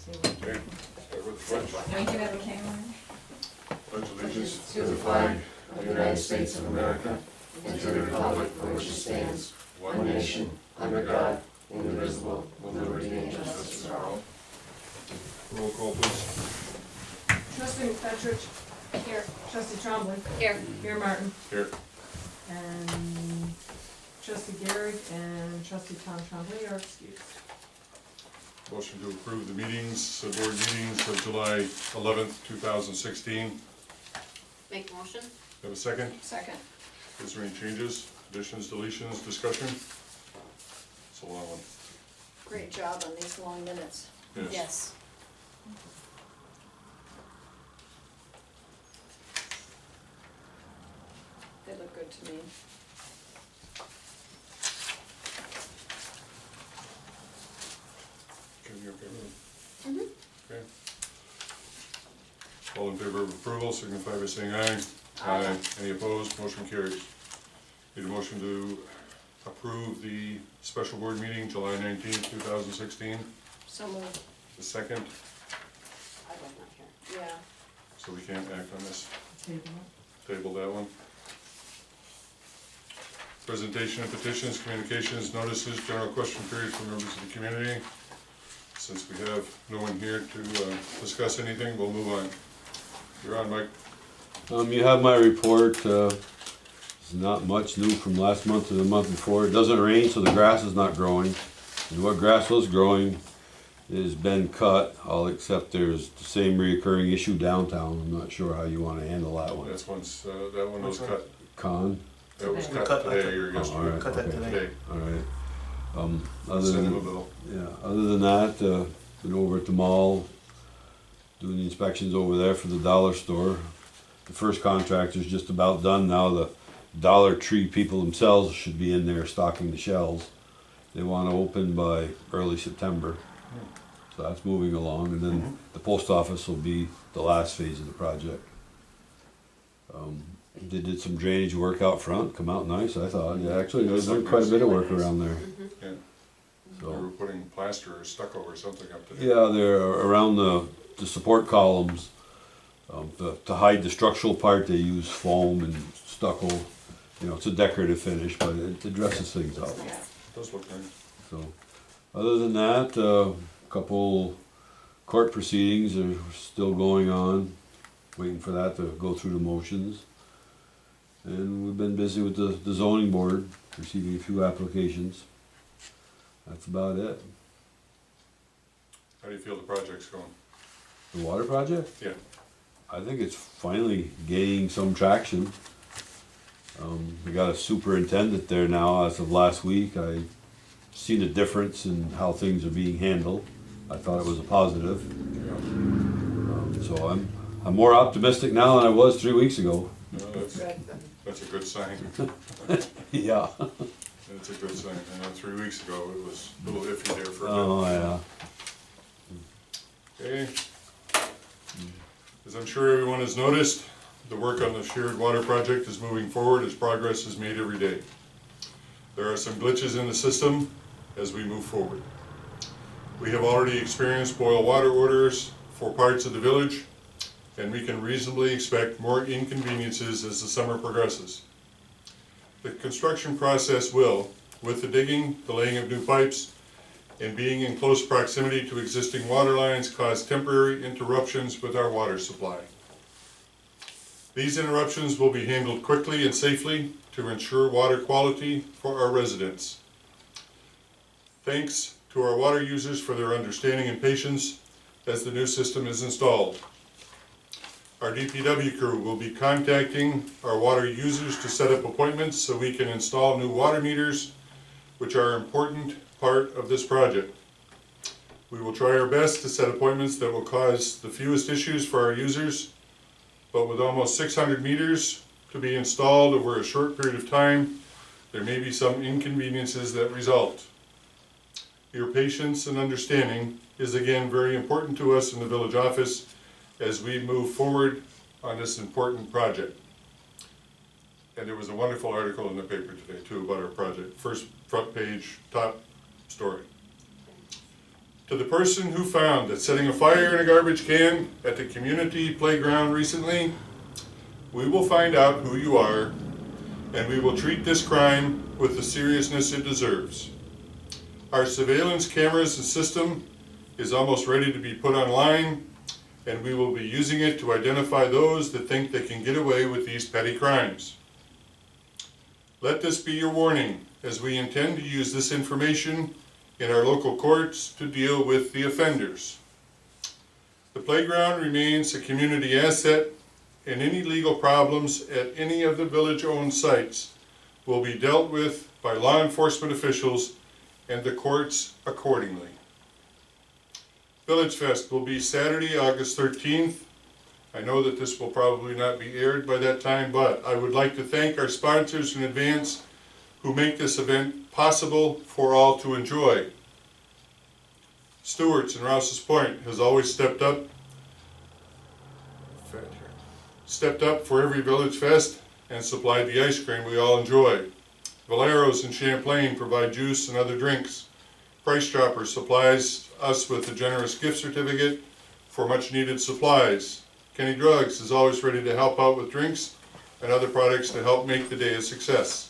Okay, start with the pledge. Don't you have a camera? Pledge allegiance to the flag of the United States of America and to the republic for which it stands, one nation, under God, indivisible, with liberty and justice for all. Roll call, please. Trustee McFetrich. Here. Trustee Champlain. Here. Mayor Martin. Here. And Trustee Garrett and Trustee Tom Champlain are excused. Motion to approve the meetings, board meetings of July 11th, 2016. Make motion? Have a second? Second. Is there any changes, additions, deletions, discussion? It's a long one. Great job on these long minutes. Yes. They look good to me. Okay, you okay with it? Okay. All in favor of approval, signify by saying aye. Aye. Any opposed? Motion carries. Need a motion to approve the special board meeting, July 19th, 2016. So moved. The second, I was not here. Yeah. so we can't act on this. Table. Table that one. Presentation of petitions, communications, notices, general question periods for members of the community. Since we have no one here to discuss anything, we'll move on. You're on, Mike. You have my report. There's not much new from last month to the month before. It doesn't rain, so the grass is not growing. And what grass was growing has been cut, all except there's the same reoccurring issue downtown. I'm not sure how you want to handle that one. That's once, that one was cut. Con? That was Today. cut today or all yesterday. right, Cut that okay. today. All right. Other Send him a than, bill. yeah, other than that, been over at the mall, doing the inspections over there for the dollar store. The first contractor's just about done now. The Dollar Tree people themselves should be in there stocking the shelves. They want to open by early September. So that's moving along, and then the post office will be the last phase of the project. They did some drainage work out front, come out nice, I thought. Yeah, actually, there's been quite a bit of work around there. Yeah. So. They were putting plaster or stucco or something up there. Yeah, they're around the support columns. To hide the structural part, they use foam and stucco. You know, it's a decorative finish, but it dresses things up. It does look nice. So, other than that, a couple court proceedings are still going on. Waiting for that to go through the motions. And we've been busy with the zoning board, receiving a few applications. That's about it. How do you feel the project's going? The water project? Yeah. I think it's finally gaining some traction. We got a superintendent there now as of last week. I seen a difference in how things are being handled. I thought it was a positive. So I'm more optimistic now than I was 3 weeks ago. No, that's a good sign. Yeah. That's a good sign. I know 3 weeks ago it was a little iffy there for a bit. Oh, yeah. Okay. As I'm sure everyone has noticed, the work on the shared water project is moving forward as progress is made every day. There are some glitches in the system as we move forward. We have already experienced boil water orders for parts of the village, and we can reasonably expect more inconveniences as the summer progresses. The construction process will, with the digging, the laying of new pipes, and being in close proximity to existing water lines, cause temporary interruptions with our water supply. These interruptions will be handled quickly and safely to ensure water quality for our residents. Thanks to our water users for their understanding and patience as the new system is installed. Our DPW crew will be contacting our water users to set up appointments so we can install new water meters, which are an important part of this project. We will try our best to set appointments that will cause the fewest issues for our users, but with almost 600 meters to be installed over a short period of time, there may be some inconveniences that result. Your patience and understanding is again very important to us in the village office as we move forward on this important project. And there was a wonderful article in the paper today too about our project. First front page, top story. To the person who found that setting a fire in a garbage can at the community playground recently, we will find out who you are, and we will treat this crime with the seriousness it deserves. Our surveillance cameras and system is almost ready to be put online, and we will be using it to identify those that think they can get away with these petty crimes. Let this be your warning, as we intend to use this information in our local courts to deal with the offenders. The playground remains a community asset, and any legal problems at any of the village-owned sites will be dealt with by law enforcement officials and the courts accordingly. Village Fest will be Saturday, August 13th. I know that this will probably not be aired by that time, but I would like to thank our sponsors in advance who make this event possible for all to enjoy. Stewart's in Rouse's Point has always stepped up for every Village Fest and supplied the ice cream we all enjoy. Valero's in Champlain provide juice and other drinks. Price Chopper supplies us with a generous gift certificate for much needed supplies. Kenny Drugs is always ready to help out with drinks and other products to help make the day a success.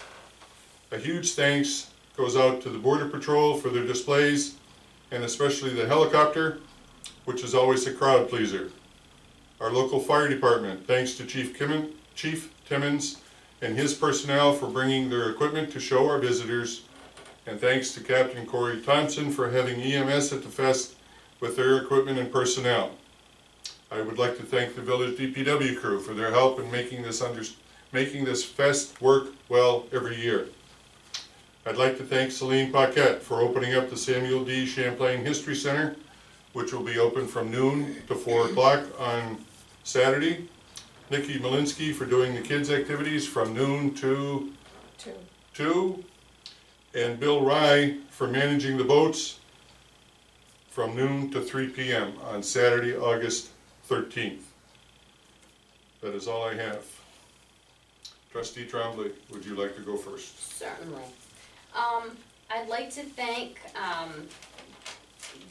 A huge thanks goes out to the Border Patrol for their displays, and especially the helicopter, which is always a crowd pleaser. Our local fire department, thanks to Chief Timmons and his personnel for bringing their equipment to show our visitors, and thanks to Captain Corey Thompson for having EMS at the fest with their equipment and personnel. I would like to thank the village DPW crew for their help in making this fest work well every year. I'd like to thank Celine Paquette for opening up the Samuel D. Champlain History Center, which will be open from noon to 4 o'clock on Saturday. Nikki Malinsky for doing the kids' activities from noon to 2. And Bill Rye for managing the boats from noon to 3 p.m. on Saturday, August 13th. That is all I have. Trustee Trombley, would you like to go first? Certainly. I'd like to thank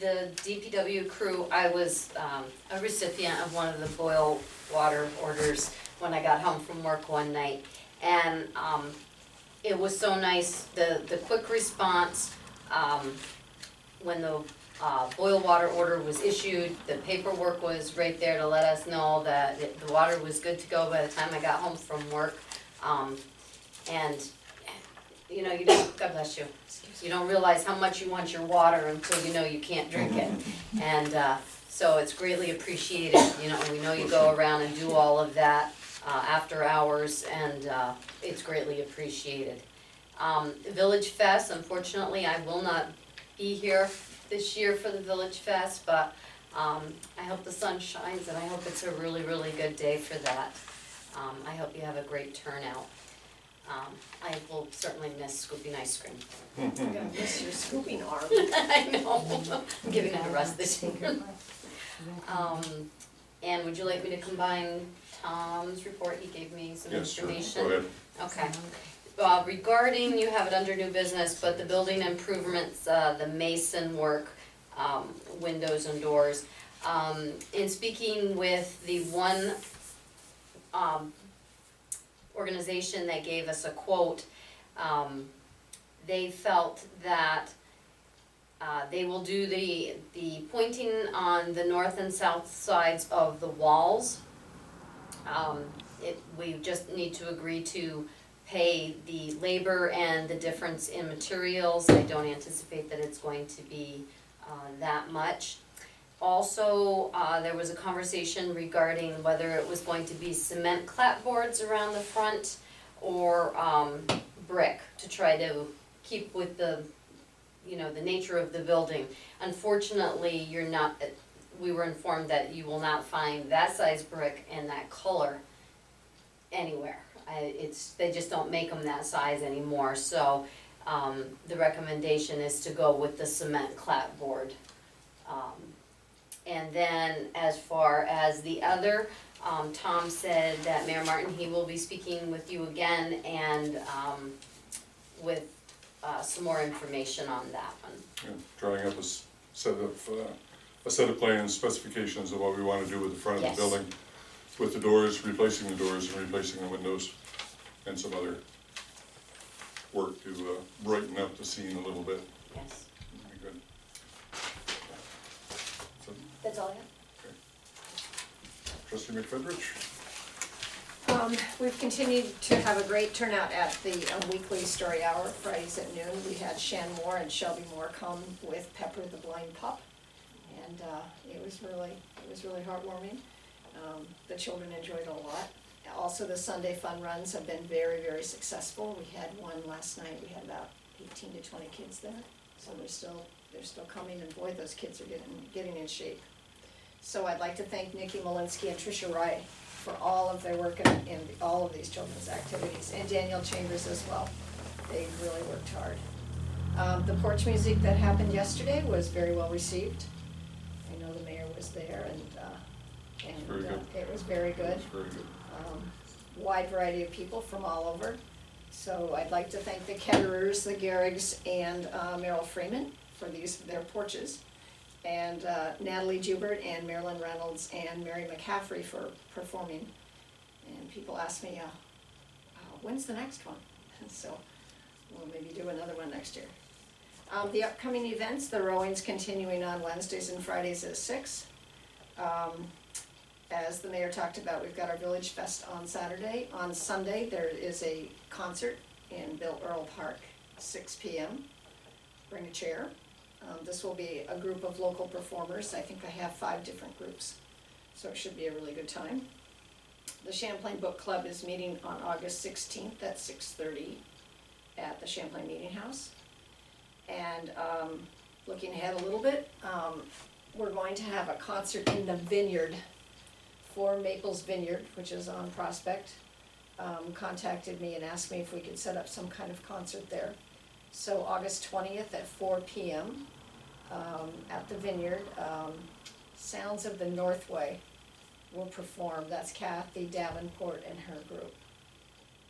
the DPW crew. I was a recipient of one of the boil water orders when I got home from work one night, and it was so nice, the quick response when the boil water order was issued. The paperwork was right there to let us know that the water was good to go by the time I got home from work. And you know, you don't, God bless you, you don't realize how much you want your water until you know you can't drink it. And so it's greatly appreciated. You know, we know you go around and do all of that after hours, and it's greatly appreciated. Village Fest, unfortunately, I will not be here this year for the Village Fest, but I hope the sun shines, and I hope it's a really, really good day for that. I hope you have a great turnout. I will certainly miss scooping ice cream. You're gonna miss your scooping arm. I know, I'm giving it a rest this year. And would you like me to combine Tom's report? He gave me some Yes, sure. information. Go ahead. Okay. Regarding, you have it under new business, but the building improvements, the mason work, windows and doors. In speaking with the one organization that gave us a quote, they felt that they will do the pointing on the north and south sides of the walls. We just need to agree to pay the labor and the difference in materials. I don't anticipate that it's going to be that much. Also, there was a conversation regarding whether it was going to be cement clapboards around the front or brick to try to keep with the, you know, the nature of the building. Unfortunately, we were informed that you will not find that size brick and that color anywhere. They just don't make them that size anymore, so the recommendation is to go with the cement clapboard. And then as far as the other, Tom said that Mayor Martin, he will be speaking with you again and with some more information on that one. Yeah, drawing up a a set of plans, specifications of what we wanna do with the front of Yes. the building, with the doors, replacing the doors and replacing the windows, and some other work to brighten up the scene a little bit. Yes. Would be good. So, That's all I have. Trustee McFetrich? We've continued to have a great turnout at the weekly story hour, Fridays at noon. We had Shan Moore and Shelby Moore come with Pepper the blind pup. And it was really heartwarming. The children enjoyed it a lot. Also, the Sunday fun runs have been very, very successful. We had one last night, we had about 18 to 20 kids there. So they're still coming, and boy, those kids are getting in shape. So I'd like to thank Nikki Malinsky and Tricia Wright for all of their work in all of these children's activities, and Daniel Chambers as well. They really worked hard. The porch music that happened yesterday was very well received. I know the mayor was there, and Very good. it was very good. That's very good. Wide variety of people from all over. So I'd like to thank the Ketterers, the Garrigs, and Merrill Freeman for their porches. And Natalie Jubert and Marilyn Reynolds and Mary McCaffrey for performing. And people ask me, when's the next one? And so we'll maybe do another one next year. The upcoming events, the rowing's continuing on Wednesdays and Fridays at 6. As the mayor talked about, we've got our Village Fest on Saturday. On Sunday, there is a concert in Bill Earl Park, 6 p.m. Bring a chair. This will be a group of local performers. I think I have 5 different groups, so it should be a really good time. The Champlain Book Club is meeting on August 16th at 6:30 at the Champlain Meeting House. And looking ahead a little bit, we're going to have a concert in the Vineyard for Maples Vineyard, which is on Prospect. Contacted me and asked me if we could set up some kind of concert there. So August 20th at 4 p.m. At the Vineyard, Sounds of the Northway will perform. That's Kathy Davenport and her group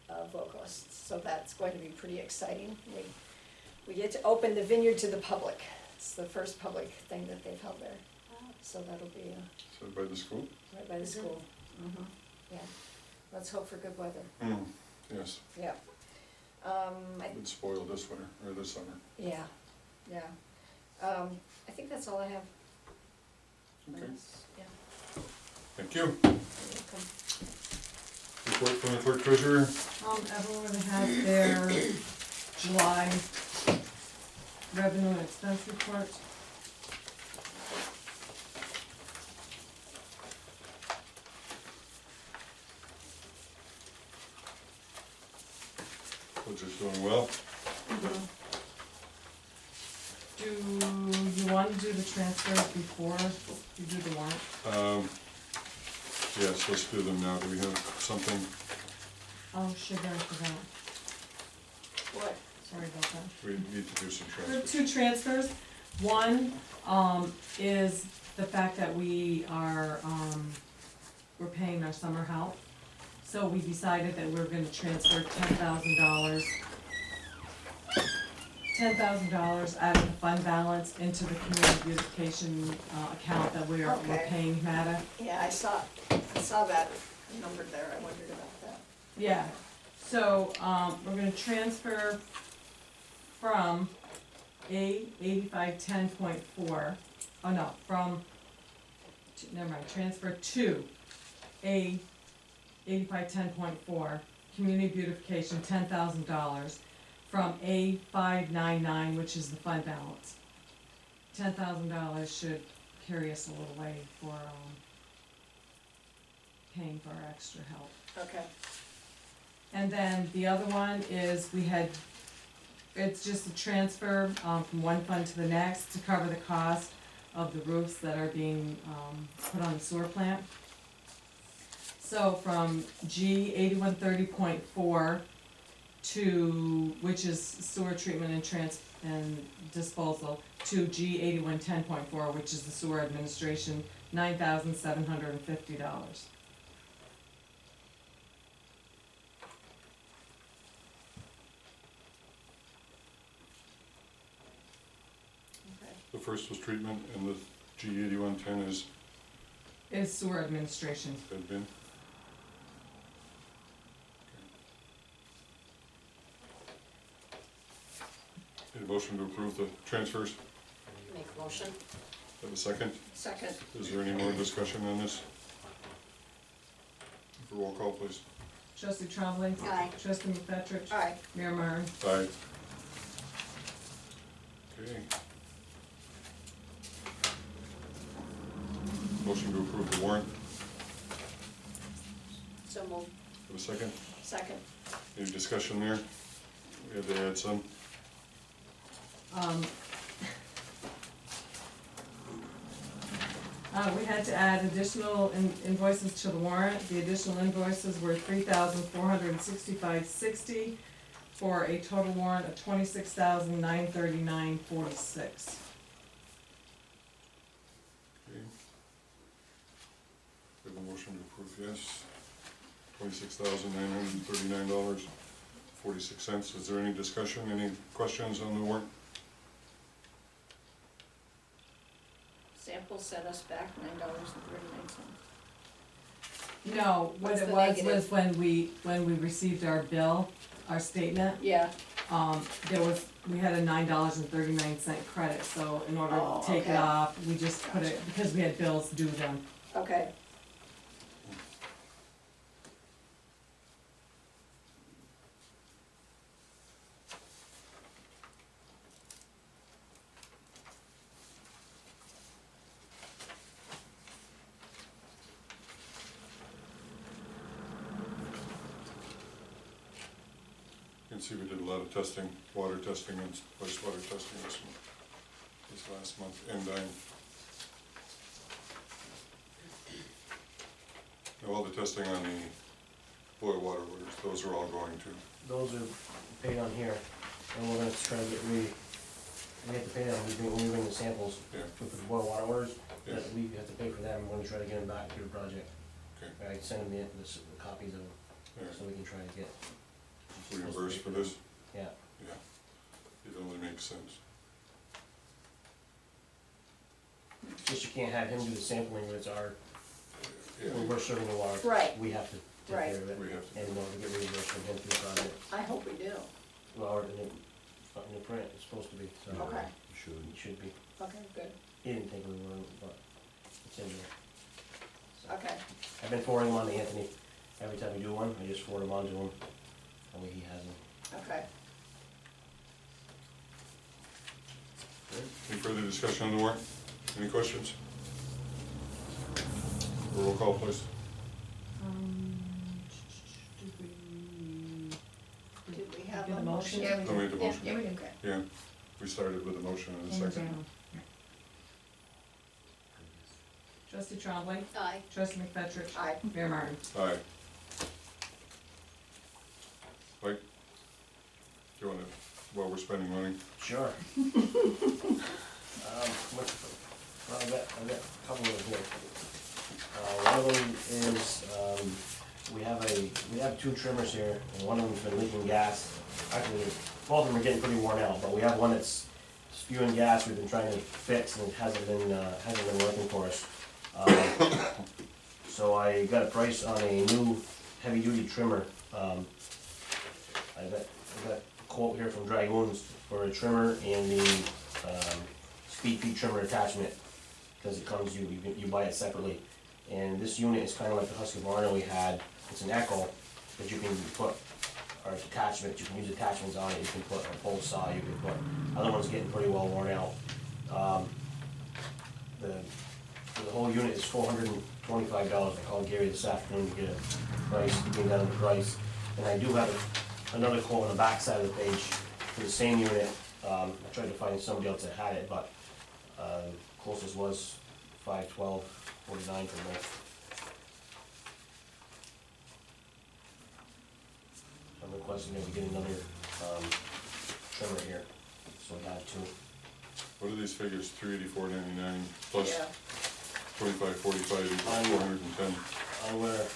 of vocalists. So that's going to be pretty exciting. We get to open the Vineyard to the public. It's the first public thing that they've held there. So that'll be So by the school? right by the school. Yeah. Let's hope for good weather. Yes, Yeah. would spoil this winter, or this summer. Yeah. I think that's all I have. Okay, Yeah. thank you. You're welcome. Report from the clerk treasurer. Everyone has their July revenue and expense report. Budget's doing well. Do you want to do the transfers before you do the warrant? Yes, let's do them now. Do we have something? Oh, sugar, I forgot. What? Sorry about that. We need to do some There are transfers. 2 transfers. One, is the fact that we're paying our summer help. So we decided that we're gonna transfer $10,000 out of the fund balance into the community beautification, account that we're Okay. paying HMATA. Yeah, I saw that number there. I wondered about that. Yeah, so, we're gonna transfer from A 8510.4, oh no, never mind, transfer to A 8510.4, community beautification, $10,000, from A 599, which is the fund balance. $10,000 should carry us a little way for, paying for our extra help. Okay. And then the other one is it's just a transfer from one fund to the next to cover the cost of the roofs that are being put on the sewer plant. So from G 8130.4 to, which is sewer treatment and disposal, to G 8110.4, which is the sewer administration, $9,750. Okay. The first was treatment, and the G8110 Is sewer administration. admin. Need a motion to approve the transfers? Make a motion. Have a second? Second, Is there any more discussion on this? Roll call, please. Trustee Trombley. Aye. Trustee McFetrich. aye, Mayor Martin. Aye. Okay. Motion to approve the warrant. So moved. Have a second? second, Any discussion there? We had to add some. We had to add additional invoices to the warrant. The additional invoices were $3,465.60 for a total warrant of $26,939.46. Okay. We have a motion to approve, yes. $26,939.46. Is there any discussion, any questions on the warrant? Sample set us back $9.39. No, what What's it the was negative? when we received our bill, our statement, Yeah, we had a $9.39 credit, so in order Oh, to take it okay. off, we just put it, because we had bills due then. okay, You can see we did a lot of testing, water testing and wastewater testing this last month, and all the testing on the boil water orders, those are all going to. Those are paid on here, and we're gonna try to get we have to pay them, when we bring the samples Yeah. for the boil water orders, Yeah. that we have to pay for them, we're gonna try to get them back to the project. Okay. I send them the copies of them, Yeah. so we can try to get. Reimbursed for this? Yeah, Yeah, it only makes sense. just you can't have him do the sampling, when it's our, Yeah, when we're serving the water. Right. We have to take Right. care of it, we have to. and we'll get reimbursed from him through the project. I hope we do, Well, it's not in the print, it's supposed to be, so. Okay. Should. It should be. okay, good, He didn't take any word, but it's in there. So, okay, I've been forwarding them on to Anthony. Every time we do one, I just forward them on to him. That way he has them. okay. Any further discussion on the warrant? Any questions? Roll call, please. Did we? Did we have Did a the motion? motion? Yeah, we I made the did. Yeah, motion. yeah, we did, okay. Yeah, we started with a motion and a second. Trustee Trombley. Aye. Trustee McFetrich. Aye, Mayor Martin. Aye. Mike? Do you wanna, while we're spending money? Sure. Well, I've got a couple of them here. One of them is, we have two trimmers here, and one of them's been leaking gas. Actually, both of them are getting pretty worn out, but we have one that's spewing gas we've been trying to fix, and it hasn't been working for us. So I got a price on a new heavy-duty trimmer. I got a quote here from Dragoons for a trimmer and the speed feed trimmer attachment, because it comes, you buy it separately. And this unit is kind of like the Husqvarna we had. It's an Echo that you can put, or attachment, you can use attachments on it. You can put a pole saw, you can put, other one's getting pretty well worn out. The whole unit is $425. I called Gary this afternoon to get a price, he came down on the price. And I do have another quote on the back side of the page for the same unit. I tried to find somebody else that had it, but closest was $512.49 for both. I'm requesting that we get another trimmer here, so I got two. What are these figures? $384.99 plus yeah, $25.45 equals $410. On where?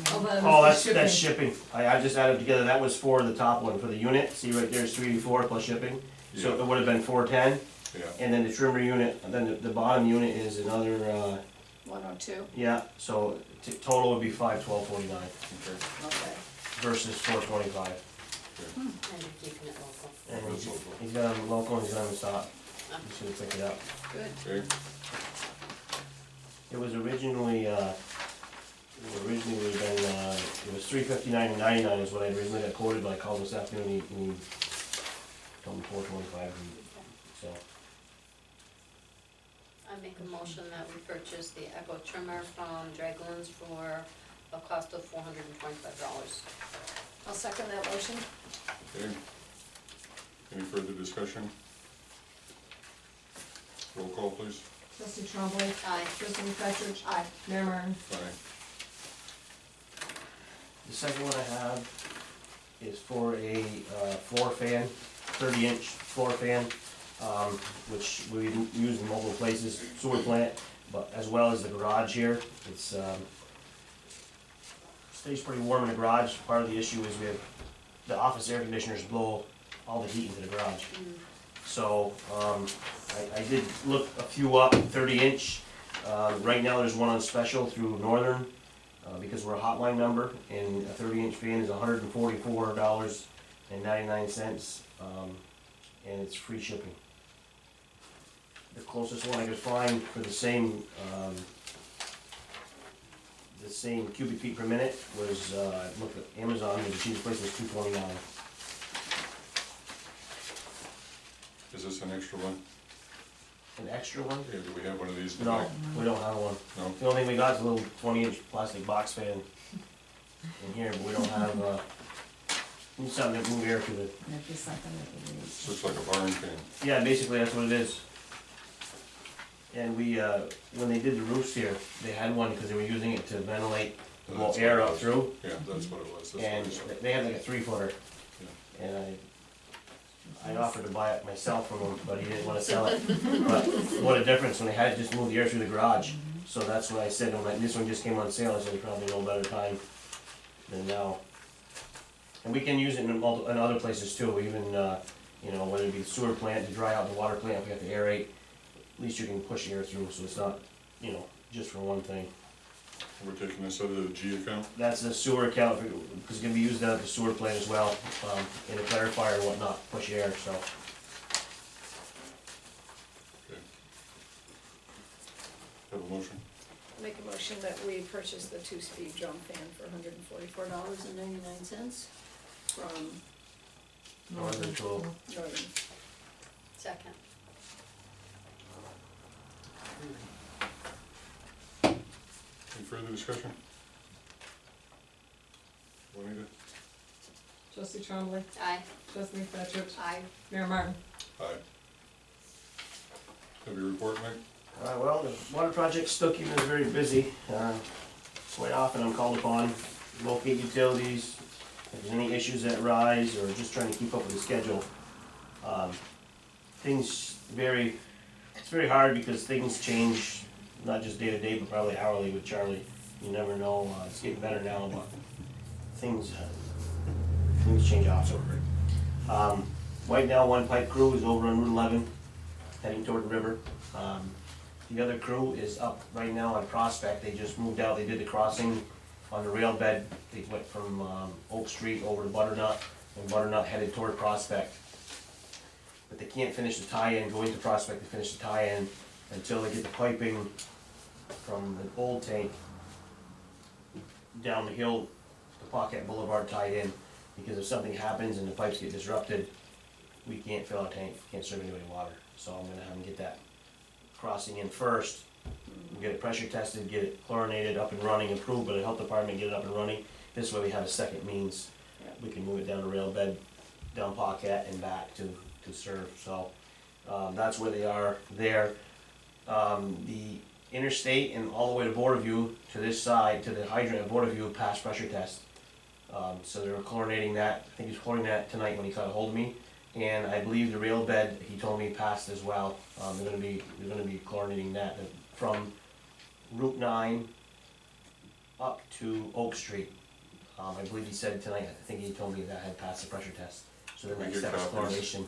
Oh, Oh, that's shipping. I just added together, that was for the top one, for the unit. See right there, it's $384 plus shipping. So Yeah. it would have been $410. Yeah, And then the trimmer unit, and then the bottom unit is another, 102, yeah, so total would be $512.49 okay. okay. versus $425. And you're keeping it local. And That's local. he's got them local and he's got them in stock. You should pick it up. Good. Okay, It was originally, it would've been, it was $359.99 is what I originally got quoted, but I called this afternoon, he told me $425, so. I make a motion that we purchase the Echo trimmer from Dragoons for a cost of $425. I'll second that motion. okay. Any further discussion? Roll call, please. Trustee Trombley. Aye. Trustee McFetrich. Aye. Mayor Martin. Aye. The second one I have is for a floor fan, 30-inch floor fan, which we use in multiple places, sewer plant, but as well as the garage here. It's stays pretty warm in the garage. Part of the issue is we have the office air conditioners blow all the heat into the garage. So I did look a few up, 30-inch. Right now there's one on special through Northern. Because we're a hotline number, and a 30-inch fan is $144.99, and it's free shipping. The closest one I could find for the same cubic feet per minute was, I looked at Amazon, and the cheapest place was $229. Is this an extra one? An extra one? Yeah, do we have one of these No, tonight? we don't have one. No? The only thing we got is a little 20-inch plastic box fan in here, but we don't have, need something to move air through the. Yeah, just second it. So it's like a barn fan. Yeah, basically that's what it is. And we, when they did the roofs here, they had one because they were using it to ventilate, to blow That's air what it up was. through. Yeah, that's what it was. That's And what it they had like a 3-footer. Yeah. And I offered to buy it myself from him, but he didn't wanna sell it. But what a difference when they had it just move the air through the garage. So that's what I said, to him, like, this one just came on sale, I said, probably no better time than now. And we can use it in other places too, even, you know, whether it be the sewer plant, to dry out the water plant, if we have to aerate, at least you can push air through, so it's not, you know, just for one thing. We're taking this out of the G account? That's the sewer account, because it's gonna be used down at the sewer plant as well, in a clarifier and whatnot, push air, so. Okay. Have a motion? Make a motion that we purchase the 2-speed drum fan for $144.99 from Northern Tool. Northern. Second. Any further discussion? Juanita? Trustee Trombley. Aye. Trustee McFetrich. Aye. Mayor Martin. Aye. Have your report, Mike? Well, the water project still keeping us very busy. Quite often I'm called upon to locate utilities, if there's any issues that rise, or just trying to keep up with the schedule. Things vary, it's very hard because things change, not just day to day, but probably hourly with Charlie. You never know, it's getting better now, but things change often. Right now, one pipe crew is over on Route 11, heading toward the river. The other crew is up right now on Prospect. They just moved out, they did the crossing on the rail bed. They went from Oak Street over to Butternut, and Butternut headed toward Prospect. But they can't finish the tie-in, go into Prospect to finish the tie-in until they get the piping from the old tank down the hill to Pocket Boulevard tied in. Because if something happens and the pipes get disrupted, we can't fill our tank, can't serve anybody water. So I'm gonna have them get that crossing in first. We'll get it pressure tested, get it chlorinated, up and running, improved by the health department, get it up and running. This way we have a second means. We can move it down the rail bed, down Pocket and back to serve. So that's where they are there. The interstate and all the way to Borderview, to this side, to the hydrant at Borderview, passed pressure test. So they were chlorinating that. I think he was chlorinating that tonight when he got a hold of me. And I believe the rail bed, he told me, passed as well. They're gonna be chlorinating that from Route 9 up to Oak Street. I believe he said tonight, I think he told me that had passed the pressure test. So the We next get step is copies. chlorination.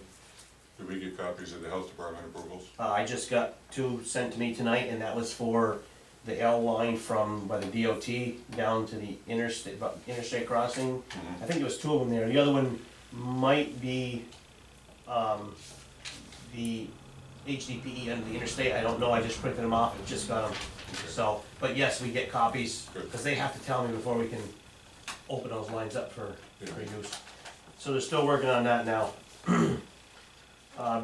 Did we get copies of the health department approvals? I just got 2 sent to me tonight, and that was for the L line from, by the DOT down to the interstate crossing. Mhm. I think there was 2 of them there. The other one might be, the HDPE under the interstate. I don't know, I just printed them off and just got them. Okay. So, but yes, we get copies, Good. because they have to tell me before we can open those lines up for Yeah. use. So they're still working on that now.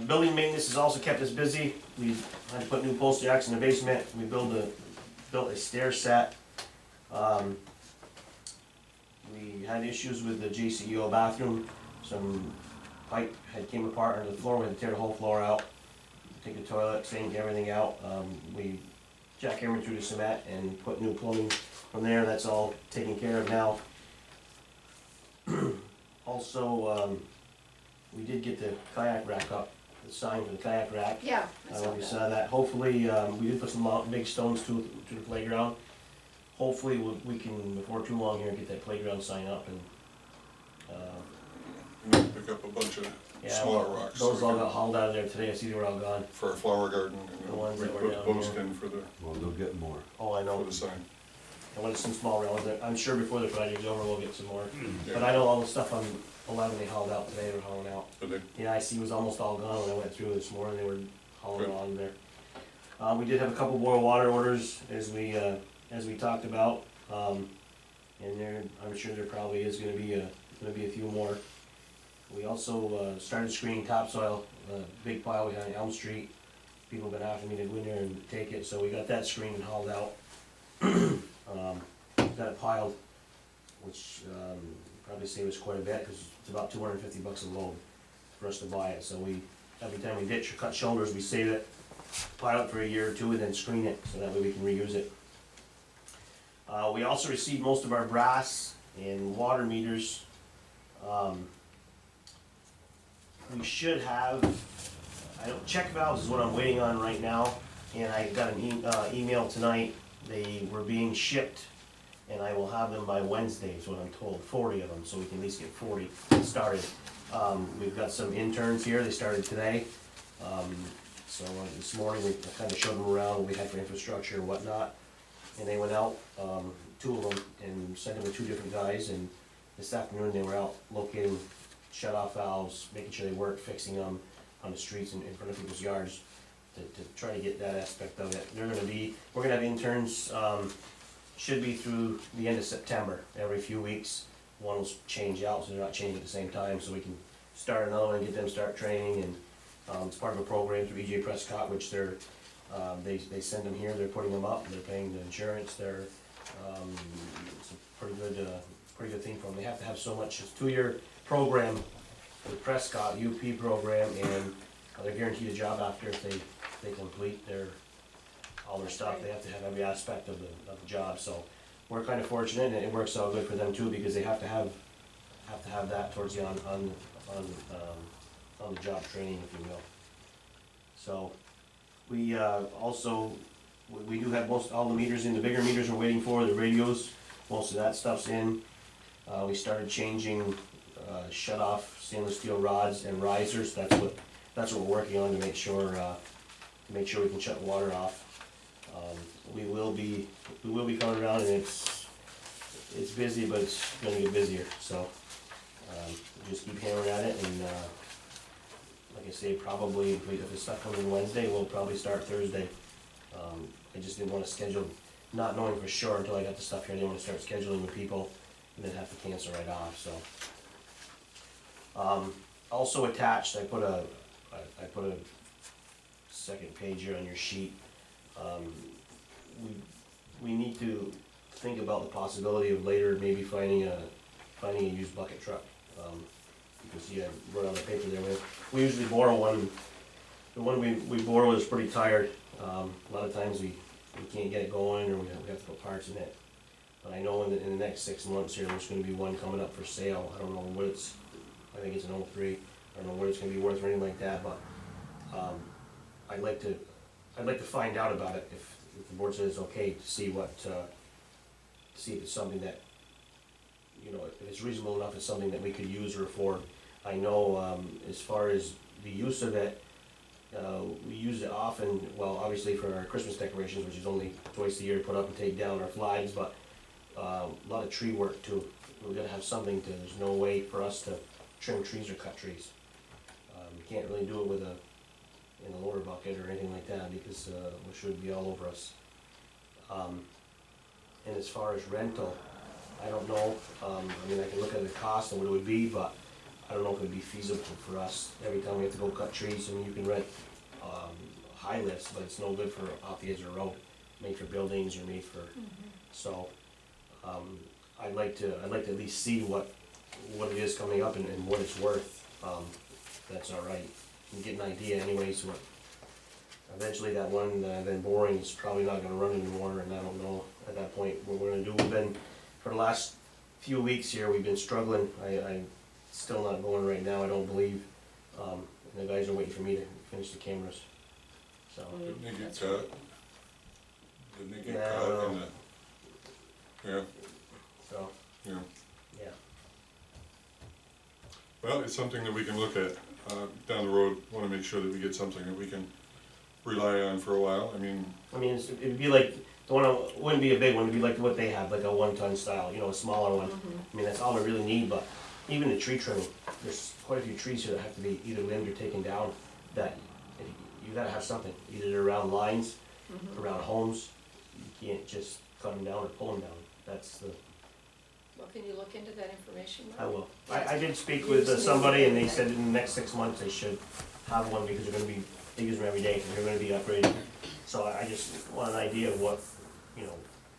Building maintenance has also kept us busy. We had to put new pole jacks in the basement. We built a stair set. We had issues with the JCEO bathroom. Some pipe had came apart under the floor. We had to tear the whole floor out, take the toilet, sink everything out. We jackhammered through the cement and put new plumbing from there. That's all taken care of now. Also, we did get the kayak rack up, the sign for the kayak rack. Yeah, I I saw don't know if you that. saw that. Hopefully, we did put some big stones to the playground. Hopefully, we can, before too long here, get that playground sign up and, We'll pick up a bunch of yeah, smaller rocks. so those we all can- got hauled out of there today. I see they were all gone. For our flower garden, The and ones we that were put down post here. in for the, Well, they'll get more. Oh, I know. for the sign. I wanted some small rounds. I'm sure before the project's over, we'll get some more. Yeah. But I know all the stuff on 11 they hauled out today, they were hauling out. But they, Yeah, I see was almost all gone when I went through this morning, they were hauling Good. on there. We did have a couple boil water orders as we talked about. And there, I'm sure there probably is gonna be a few more. We also, started screening topsoil, big pile we had on Elm Street. People have been asking me to go in there and take it, so we got that screened and hauled out. Got it piled, which, probably saved us quite a bit, cause it's about $250 a load for us to buy it, so every time we ditch or cut shoulders, we save it, pile it for a year or two, and then screen it, so that way we can reuse it. We also received most of our brass and water meters. We should have, check valves is what I'm waiting on right now, and I got an email tonight. They were being shipped, and I will have them by Wednesday, is what I'm told, 40 of them, so we can at least get 40 started. We've got some interns here, they started today. So this morning, we kind of showed them around what we had for infrastructure and whatnot. And they went out, 2 of them, and sent them to 2 different guys, and this afternoon they were out locating shut-off valves, making sure they work, fixing them on the streets and in front of people's yards to try to get that aspect of it. We're gonna have interns, should be through the end of September, every few weeks. One will change out, so they're not changing at the same time, so we can start another one, get them start training, and it's part of a program through EJ Prescott, which they send them here, they're putting them up, they're paying the insurance, it's a pretty good thing for them. They have to have so much, it's a 2-year program with Prescott, UP program, and they're guaranteed a job after if they complete all their stuff. They have to have every aspect of the job, so we're kind of fortunate, and it works out good for them too, because they have to have that towards the on the job training, if you will. So, we also, we do have all the meters in, the bigger meters we're waiting for, the radios, most of that stuff's in. We started changing shut-off stainless steel rods and risers. That's what we're working on to make sure we can shut water off. We will be coming around, and it's busy, but it's gonna get busier, so just keep hammering at it, and like I say, probably if the stuff comes in Wednesday, we'll probably start Thursday. I just didn't wanna schedule, not knowing for sure until I got the stuff here. I didn't wanna start scheduling with people and then have to cancel right off, so. Also attached, I put a second page here on your sheet. We need to think about the possibility of later maybe finding a used bucket truck. You can see I wrote on the paper there, we usually borrow one. The one we borrow is pretty tired. A lot of times we can't get it going, or we have to put parts in it. But I know in the next 6 months here, there's gonna be one coming up for sale. I don't know what I think it's an 03. I don't know what it's gonna be worth or anything like that, but I'd like to find out about it if the board says it's okay, to see if it's something that, if it's reasonable enough, it's something that we could use or afford. I know, as far as the use of it, we use it often, well, obviously for our Christmas decorations, which is only twice a year to put up and take down our flags, but a lot of tree work too. We gotta have something to, there's no way for us to trim trees or cut trees. You can't really do it with in a loader bucket or anything like that, because, which would be all over us. And as far as rental, I don't know, I mean, I can look at the cost and what it would be, but I don't know if it'd be feasible for us. Every time we have to go cut trees, I mean, you can rent, high lifts, but it's no good for off the edge of the road, made for buildings or made for, so, I'd like to at least see what it is coming up and what it's worth, that's all right. And get an idea anyways, what, eventually that one that I've been boring is probably not gonna run anymore, and I don't know at that point what we're gonna do. We've been, for the last few weeks here, we've been struggling. I'm still not going right now, I don't believe. And the guys are waiting for me to finish the cameras, so. Didn't they get cut? Didn't they get Yeah, cut well. in the, yeah, So, yeah. yeah, Well, it's something that we can look at, down the road. Wanna make sure that we get something that we can rely on for a while. I mean, it'd be like, the one, wouldn't be a big one, it'd be like what they have, like a 1-ton style, you know, a smaller one. I mean, that's all we really need, but even the tree trimming, there's quite a few trees here that have to be either limbed or taken down, that you gotta have something, either around lines, around homes. You can't just cut them down or pull them down, that's the, Well, can you look into that information, Mike? I will. I did speak with somebody and they said in the next 6 months they should have one because they're gonna be, they use them every day and they're gonna be upgraded. So I just want an idea of what, you know,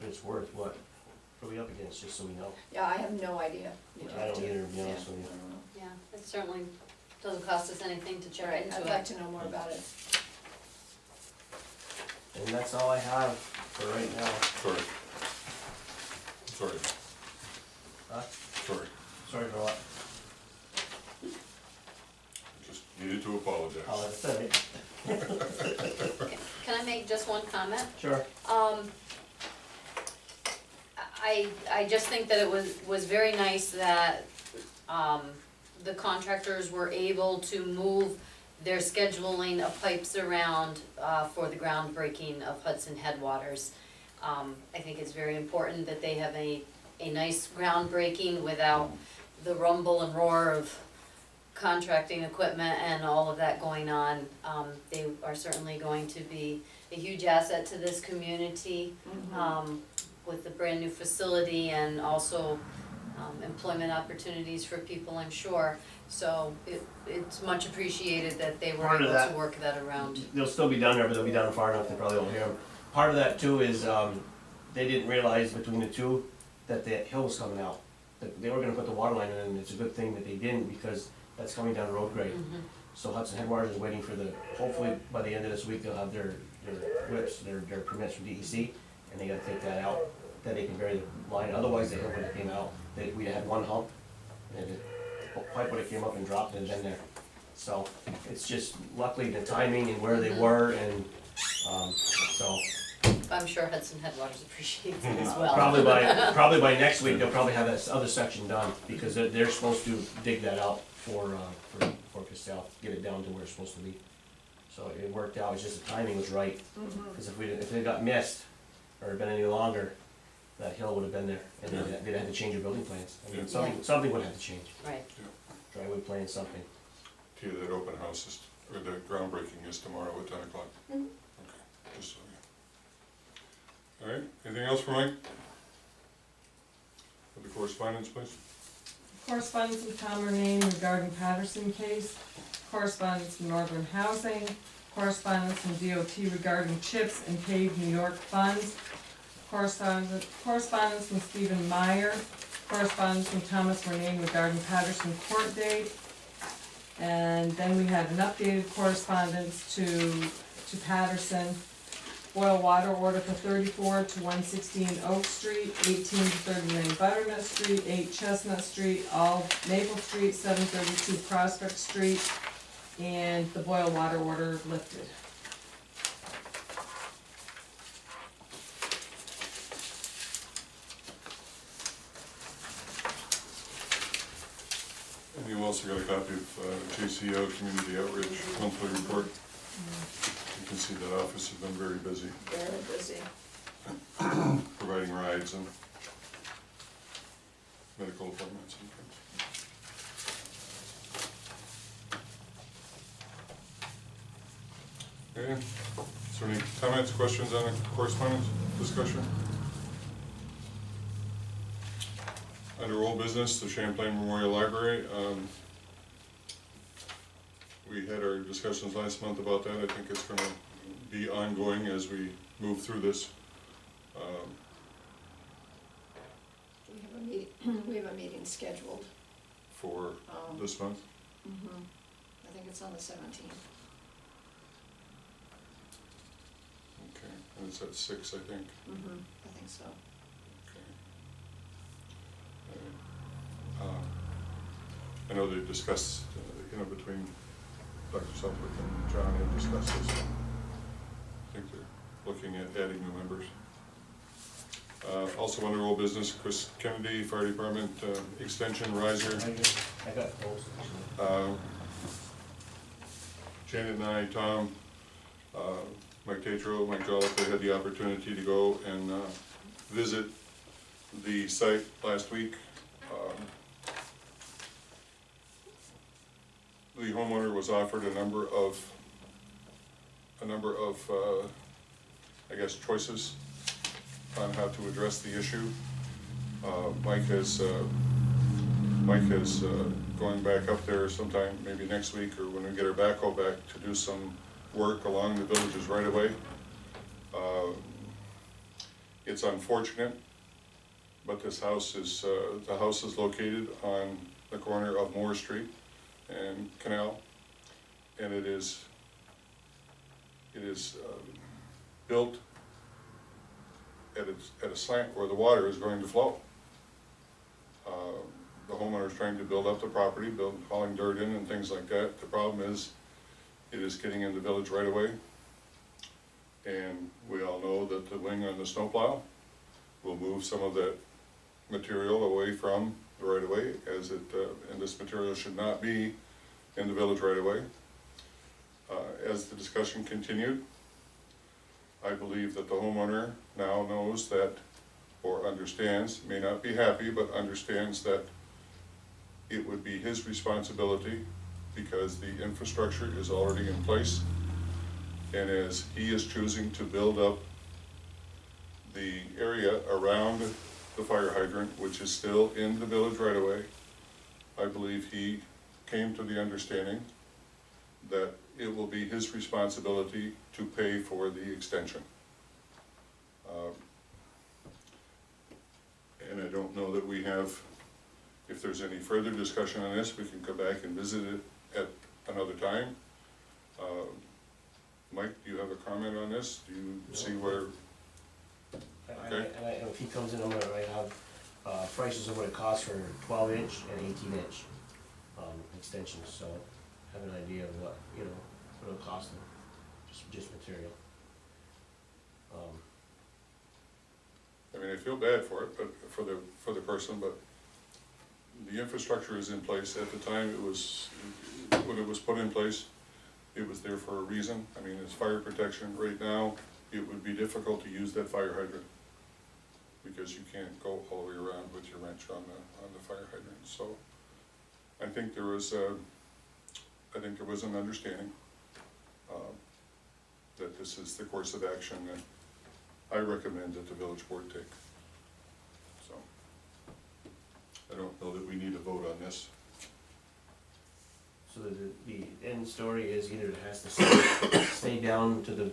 it's worth, what are we up against, just so we know. Yeah, I have no idea. You'd I have don't to- either, to be honest yeah, with you. I don't know. Yeah, it certainly doesn't cost us anything to check Right, into I'd it. like to know more about it. And that's all I have for right now. sorry. Huh? Sorry. Sorry for what? Just needed to apologize. Oh, that's all right. Can I make just one comment? Sure. I just think that it was very nice that, the contractors were able to move their scheduling of pipes around, for the groundbreaking of Hudson Headwaters. I think it's very important that they have a nice groundbreaking without the rumble and roar of contracting equipment and all of that going on. They are certainly going to be a huge asset to this community, with the brand new facility and also, employment opportunities for people, I'm sure. So it's much appreciated that they were Part of able that- to work that around. They'll still be down there, but they'll be down far enough they probably won't hear them. Part of that too is, they didn't realize between the two that the hill was coming out. That they were gonna put the water line in, and it's a good thing that they didn't, because that's coming down the road grade. So Hudson Headwaters is waiting for hopefully by the end of this week, they'll have their whips, their permits from DEC, and they gotta take that out, that they can bury the line, otherwise the hill would have came out, we had one hump, and the pipe would have came up and dropped and been there. So, it's just luckily the timing and where they were, and, so, I'm sure Hudson Headwaters appreciates it as well. probably by next week, they'll probably have that other section done, because they're supposed to dig that out for Castel, get it down to where it's supposed to be. So it worked out, it's just the timing was right, because if it got missed, or had been any longer, that hill would have been there, and they'd had to change their building plans. I mean, something would have to change, Right. driveway plan, something. Tia, that open house is, or the groundbreaking is tomorrow at 10 o'clock? Okay, just so you. All right, anything else for Mike? For the correspondence, please? Correspondence from Tom Renane regarding Patterson case, correspondence from Northern Housing, correspondence from DOT regarding CHIPS and paved New York funds, correspondence from Stephen Meyer, correspondence from Thomas Renane regarding Patterson court date, and then we had an updated correspondence to Patterson, boil water order for 34 to 116 Oak Street, 18 to 39 Butternut Street, 8 Chestnut Street, all Maple Street, 732 Prospect Street, and the boil water order lifted. And you will also got a copy of JCO Community Outreach Monthly Report. You can see that office has been very busy, Very busy. providing rides and medical appointments and things. Okay, is there any comments, questions on the correspondence, discussion? Under old business, the Champlain Memorial Library, we had our discussions last month about that. I think it's gonna be ongoing as we move through this. We have a meeting, we have a meeting scheduled. For this month. I think it's on the 17th. Okay, and it's at 6, I think. I think so. Okay. I know they discussed, between Dr. Southwick and John had discussed this. I think they're looking at adding new members. Also under old business, Chris Kennedy, Fire Department, extension riser. I got those. Janet and I, Tom, Mike Tatro, Mike Jolliffe, they had the opportunity to go and visit the site last week. The homeowner was offered a number of I guess, choices on how to address the issue. Mike is going back up there sometime, maybe next week, or when we get our backhoe back, to do some work along the village's right of way. It's unfortunate, but this house is, the house is located on the corner of Moore Street and Canal, and it is built at a slant where the water is going to flow. The homeowner is trying to build up the property, hauling dirt in and things like that. The problem is, it is getting in the village right away. And we all know that the wing on the snowplow will move some of that material away from the right of way, and this material should not be in the village right away. As the discussion continued, I believe that the homeowner now knows that, or understands, may not be happy, but understands that it would be his responsibility because the infrastructure is already in place. And as he is choosing to build up the area around the fire hydrant, which is still in the village right away, I believe he came to the understanding that it will be his responsibility to pay for the extension. And I don't know that we have, if there's any further discussion on this, we can come back and visit it at another time. Mike, do you have a comment on this? Do you see where? Okay. And if he comes in, I'm gonna have prices of what it costs for 12-inch and 18-inch extensions, so have an idea of what it'll cost them, just material. I mean, I feel bad for it, but for the person, but the infrastructure is in place. At the time when it was put in place, it was there for a reason. I mean, it's fire protection. Right now, it would be difficult to use that fire hydrant because you can't go all the way around with your wrench on the fire hydrant. So I think there was an understanding that this is the course of action that I recommend that the village board take. So I don't know that we need a vote on this. So the end story is either it has to stay down to the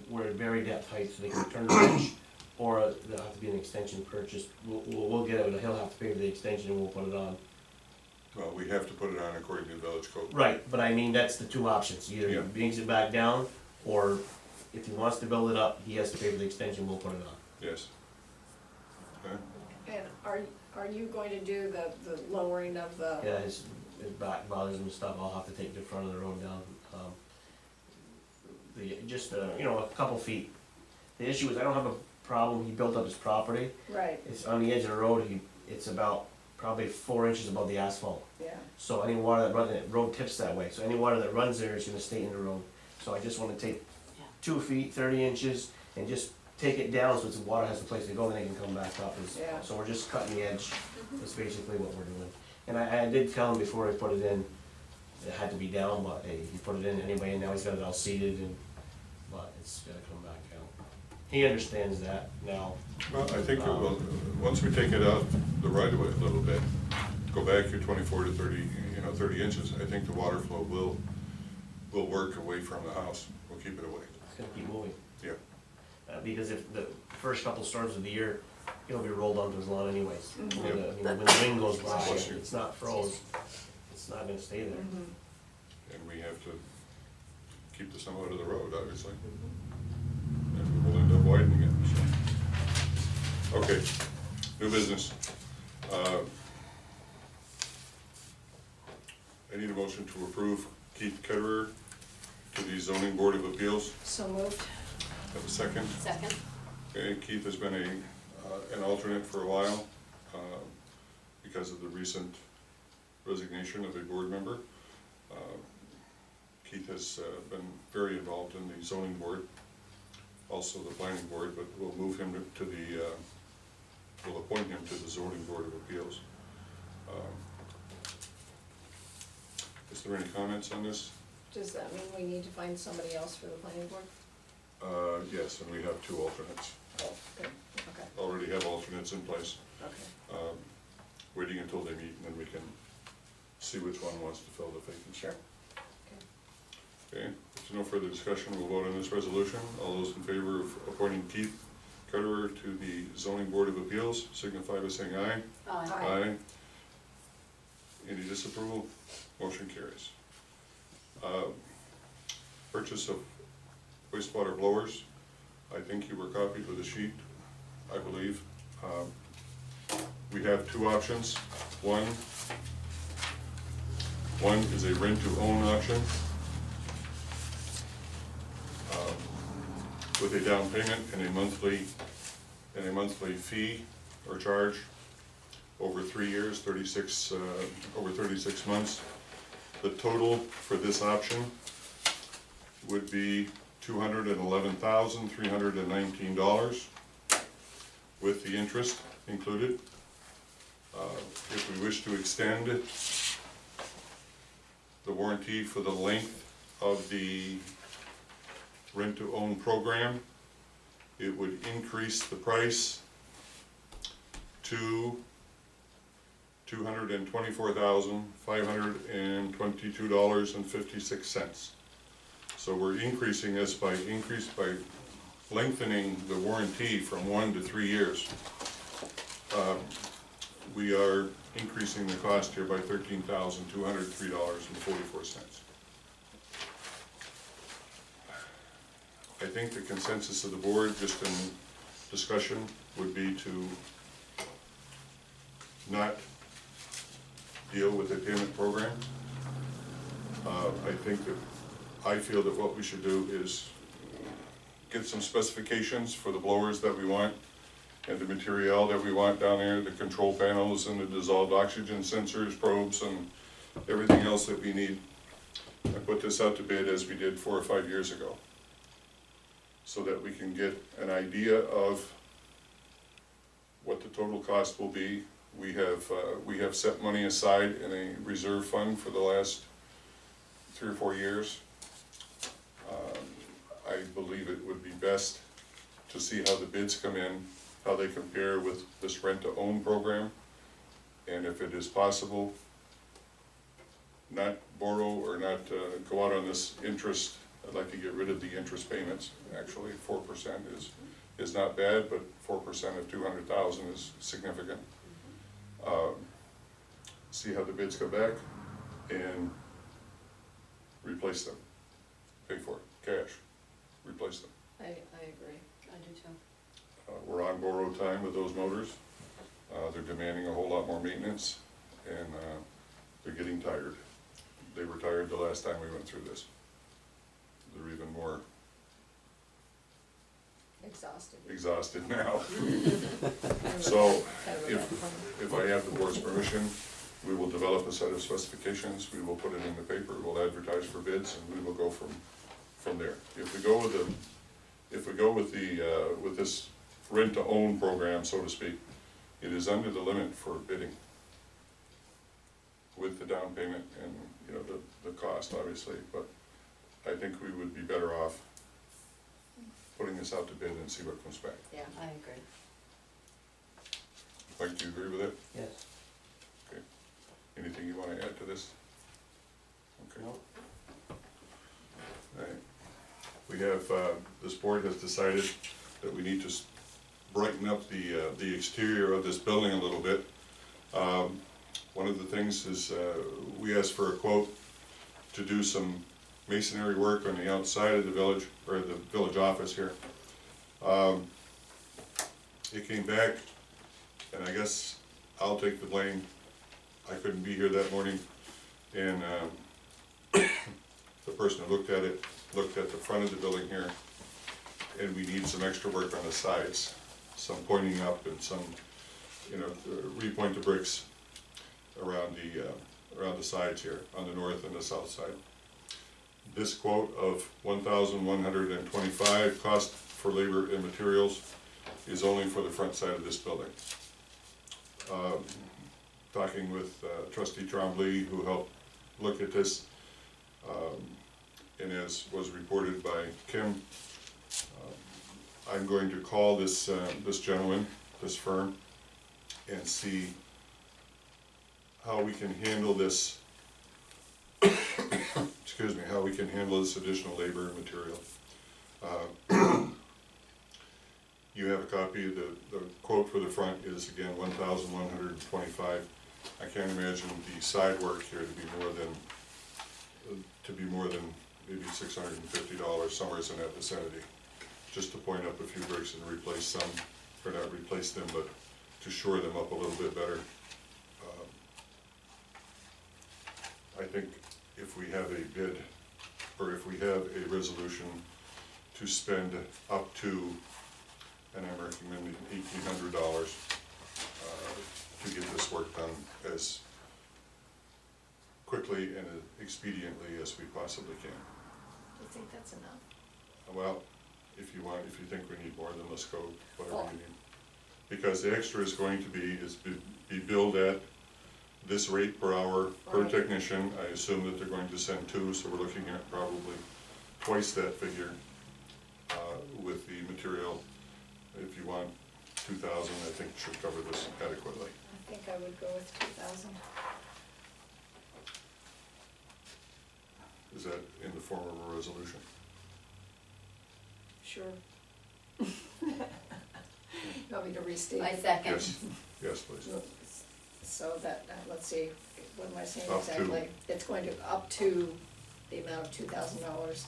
where it very depth height so they can turn the wrench, or there'll have to be an extension purchased. We'll get it, he'll have to pay for the extension and we'll put it on. Well, we have to put it on according to the village code. Right, but I mean, that's the two options, either he Yeah. brings it back down, or if he wants to build it up, he has to pay for the extension, we'll put it on. Yes. Okay. And are you going to do the lowering of the? Yeah, his back bothers him and stuff, I'll have to take the front of the road down. A couple feet. The issue is, I don't have a problem, he built up his property, Right, it's on the edge of the road, it's about probably 4 inches above the asphalt. Yeah, So any water that runs, the road tips that way, so any water that runs there is gonna stay in the road. So I just wanna take Yeah. 2 feet, 30 inches, and just take it down so the water has a place to go, then it can come back up. Yeah. So we're just cutting the edge, that's basically what we're doing. And I did tell him before I put it in, it had to be down, but hey, he put it in anyway, and now he's got it all seeded, and, but it's gotta come back out. He understands that now. Well, I think, once we take it out the right of way a little bit, go back your 24 to 30, 30 inches, I think the water flow will work away from the house. We'll keep it away. It's gonna keep moving. Yeah. Because if the first couple storms of the year, it'll be rolled onto his lawn anyways. When Yeah. when the wind goes by, Bless you. it's not froze, it's not gonna stay there. And we have to keep the snow out of the road, obviously. And we will end up widening it, so. Okay, new business. I need a motion to approve Keith Ketterer to the Zoning Board of Appeals. so moved. Have a second? Second? Okay, Keith has been an alternate for a while, because of the recent resignation of a board member. Keith has been very involved in the zoning board, also the planning board, but we'll move him to the, we'll appoint him to the zoning board of appeals. Is there any comments on this? Does that mean we need to find somebody else for the planning board? Yes, and we have 2 alternates. Oh, good, okay, Already have alternates in place. okay, Waiting until they meet, and then we can see which one wants to fill the vacancy. sure. Okay, if there's no further discussion, we'll vote on this resolution. All those in favor of appointing Keith Carter to the zoning board of appeals, signify by saying aye. Aye. Any disapproval? Motion carries. Purchase of wastewater blowers. I think you were copied with a sheet, I believe. We have 2 options. One is a rent-to-own option with a down payment and a monthly fee or charge over 3 years, over 36 months. The total for this option would be $211,319 with the interest included. If we wish to extend the warranty for the length of the rent-to-own program, it would increase the price to $224,522.56. So we're increasing this by lengthening the warranty from 1 to 3 years. We are increasing the cost here by $13,203.44. I think the consensus of the board, just in discussion, would be to not deal with the payment program. I feel that what we should do is get some specifications for the blowers that we want and the material that we want down there, the control panels and the dissolved oxygen sensors, probes, and everything else that we need. I put this out to bid as we did 4 or 5 years ago, so that we can get an idea of what the total cost will be. We have set money aside in a reserve fund for the last 3 or 4 years. I believe it would be best to see how the bids come in, how they compare with this rent-to-own program, and if it is possible, not borrow or not go out on this interest. I'd like to get rid of the interest payments. Actually, 4% is not bad, but 4% of 200,000 is significant. See how the bids come back and replace them. Pay for it, cash, replace them. I agree. I do too. We're on borrowed time with those motors. They're demanding a whole lot more maintenance, and they're getting tired. They were tired the last time we went through this. They're even more Exhausted. exhausted now. So, if I have the board's permission, we will develop a set of specifications, we will put it in the paper, we'll advertise for bids, and we will go from there. If we go with with this rent-to-own program, so to speak, it is under the limit for bidding with the down payment and, you know, the cost, obviously, but I think we would be better off putting this out to bid and see what comes back. Yeah, I agree. Mike, do you agree with it? Yes. Okay. Anything you wanna add to this? Okay. No. Alright. We have, this board has decided that we need to brighten up the exterior of this building a little bit. One of the things is, we asked for a quote to do some masonry work on the outside of the village, or the village office here. It came back, and I guess I'll take the blame. I couldn't be here that morning, and the person who looked at it, looked at the front of the building here, and we need some extra work on the sides, some pointing up and some, you know, repoint the bricks around the sides here, on the north and the south side. This quote of $1,125 cost for labor and materials is only for the front side of this building. Talking with trustee Champlain, who helped look at this, and as was reported by Kim, I'm going to call this gentleman, this firm, and see how we can handle this, excuse me, how we can handle this additional labor and material. You have a copy of the quote for the front is again $1,125. I can't imagine the side work here to be more than maybe $650, somewhere in that vicinity, just to point up a few bricks and replace some, or not replace them, but to shore them up a little bit better. I think if we have a bid, or if we have a resolution to spend up to, and I'm recommending $1,800 to get this work done as quickly and expediently as we possibly can. Do you think that's enough? Well, if you think we need more, then let's go whatever you need. Because the extra is going to be billed at this rate per hour per Right. technician. I assume that they're going to send two, so we're looking at probably twice that figure with the material. If you want 2,000, I think should cover this adequately. I think I would go with 2,000. Is that in the form of a resolution? Sure. You want me to restate? I second. Yes, yes, please. So that, let's see, what am I saying Up to. exactly? It's going to up to the amount of $2,000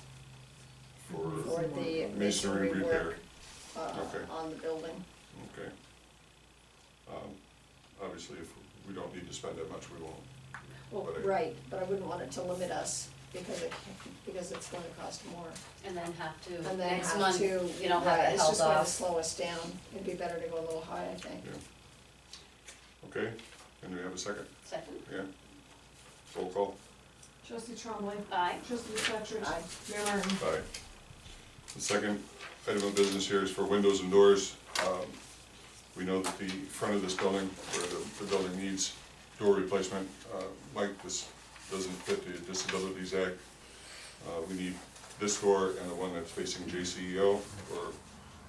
for the Masonry masonry repair. work Okay. on the building. Okay. Obviously, if we don't need to spend that much, we won't. Well, But I- right, but I wouldn't want it to limit us because it's going to cost more. And then have to, And then next have month, to, you don't have right, it it's held just going to off. slow us down. It'd be better to go a little high, I think. Yeah. Okay, and do we have a second? Second? Yeah. Roll call. Trustee Trombley. Aye. Trustee Petrich. Aye. Mayor Martin. Aye. The second item of business here is for windows and doors. We know that the front of this building, where the building needs door replacement. Mike, this doesn't fit the Disabilities Act. We need this door and the one that's facing JCEO, or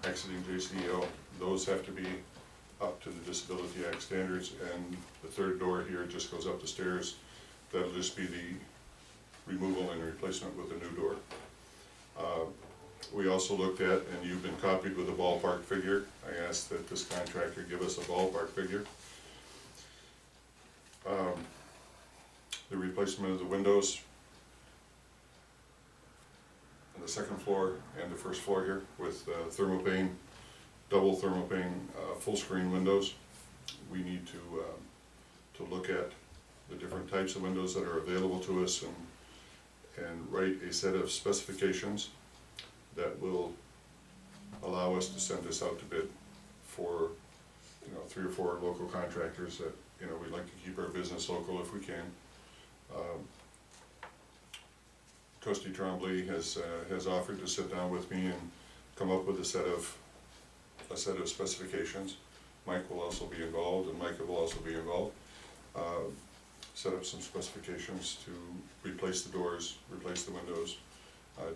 exiting JCEO. Those have to be up to the Disability Act standards, and the third door here just goes up the stairs. That'll just be the removal and replacement with a new door. We also looked at, and you've been copied with a ballpark figure. I asked that this contractor give us a ballpark figure. The replacement of the windows on the second floor and the first floor here with thermopane, double thermopane, full screen windows. We need to look at the different types of windows that are available to us and write a set of specifications that will allow us to send this out to bid for, 3 or 4 local contractors that, you know, we'd like to keep our business local if we can. Trustee Trombley has offered to sit down with me and come up with a set of specifications. Mike will also be involved, and Micah will also be involved. Set up some specifications to replace the doors, replace the windows,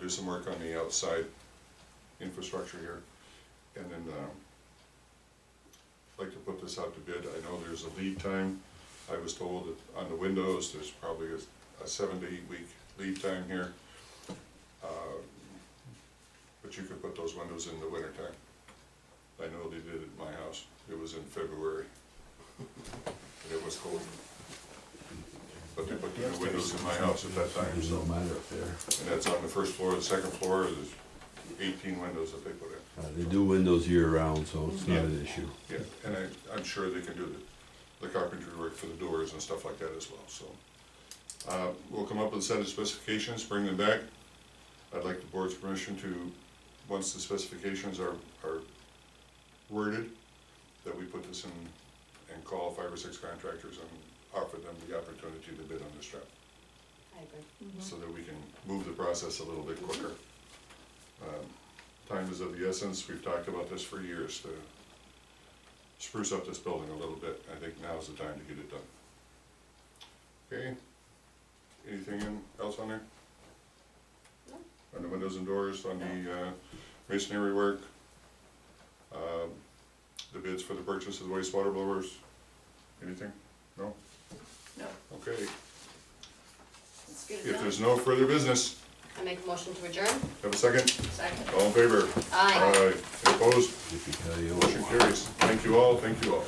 do some work on the outside infrastructure here, and then like to put this out to bid. I know there's a lead time. I was told that on the windows, there's probably a 7 to 8 week lead time here. But you could put those windows in the winter time. I know they did at my house. It was in February. And it was cold. But they put the new windows in my house at that time, so. Doesn't matter up there. And that's on the first floor. The second floor, there's 18 windows that they put in. They do windows year round, so it's not an issue. Yeah, and I'm sure they can do the carpentry work for the doors and stuff like that as well, so. We'll come up with a set of specifications, bring them back. I'd like the board's permission to, once the specifications are worded, that we put this in and call 5 or 6 contractors and offer them the opportunity to bid on this job, I agree. so that we can move the process a little bit quicker. Time is of the essence. We've talked about this for years, to spruce up this building a little bit. I think now's the time to get it done. Okay, anything else on there? No. On the windows and doors, on the masonry work, the bids for the purchase of the wastewater blowers, anything? No? No, Okay, let's get it if done. there's no further business, I make a motion to adjourn? have a second? Second. All in favor? Aye. Aye. Any opposed? Yippee-ki-yo. Motion carries. Thank you all, thank you all.